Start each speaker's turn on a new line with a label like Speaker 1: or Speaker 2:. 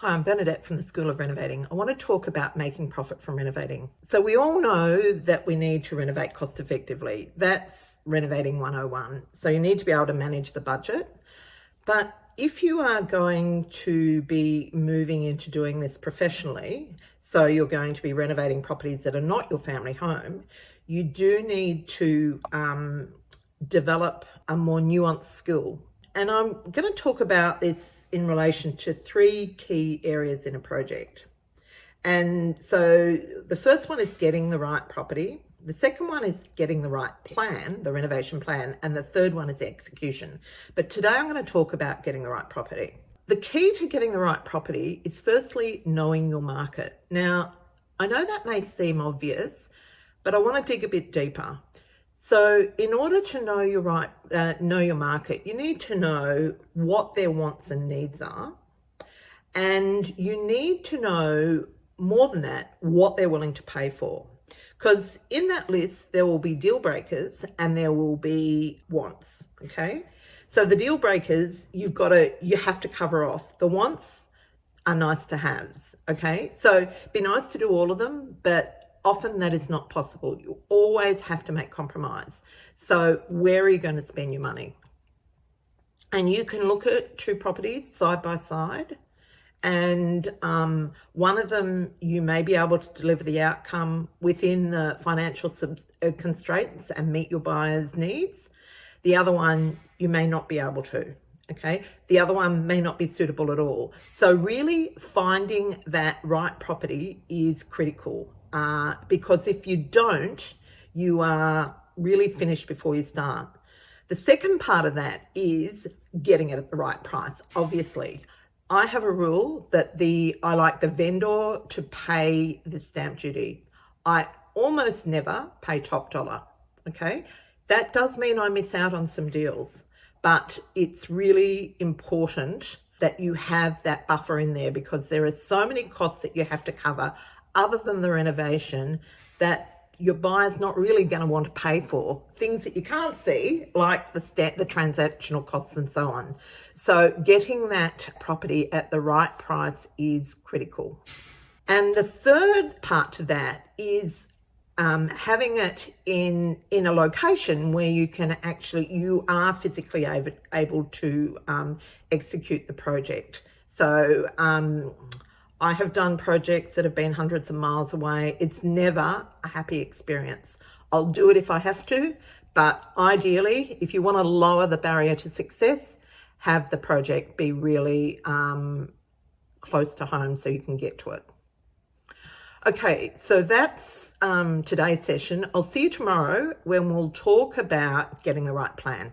Speaker 1: Hi, I'm Bernadette from the School of Renovating. I want to talk about making profit from renovating. So we all know that we need to renovate cost effectively. That's Renovating 101. So you need to be able to manage the budget. But if you are going to be moving into doing this professionally, so you're going to be renovating properties that are not your family home, you do need to develop a more nuanced skill. And I'm going to talk about this in relation to three key areas in a project. And so the first one is getting the right property. The second one is getting the right plan, the renovation plan. And the third one is execution. But today I'm going to talk about getting the right property. The key to getting the right property is firstly knowing your market. Now, I know that may seem obvious, but I want to dig a bit deeper. So in order to know your market, you need to know what their wants and needs are. And you need to know more than that, what they're willing to pay for. Because in that list, there will be deal breakers and there will be wants, okay? So the deal breakers, you have to cover off. The wants are nice to haves, okay? So it'd be nice to do all of them, but often that is not possible. You always have to make compromise. So where are you going to spend your money? And you can look at two properties side by side, and one of them you may be able to deliver the outcome within the financial constraints and meet your buyer's needs. The other one you may not be able to. Okay, the other one may not be suitable at all. So really finding that right property is critical. Because if you don't, you are really finished before you start. The second part of that is getting it at the right price. Obviously, I have a rule that I like the vendor to pay the stamp duty. I almost never pay top dollar. Okay, that does mean I miss out on some deals, but it's really important that you have that buffer in there because there are so many costs that you have to cover other than the renovation that your buyer's not really going to want to pay for. Things that you can't see, like the transactional costs and so on. So getting that property at the right price is critical. And the third part to that is having it in a location where you are physically able to execute the project. So I have done projects that have been hundreds of miles away. It's never a happy experience. I'll do it if I have to, but ideally, if you want to lower the barrier to success, have the project be really close to home so you can get to it. Okay, so that's today's session. I'll see you tomorrow when we'll talk about getting the right plan.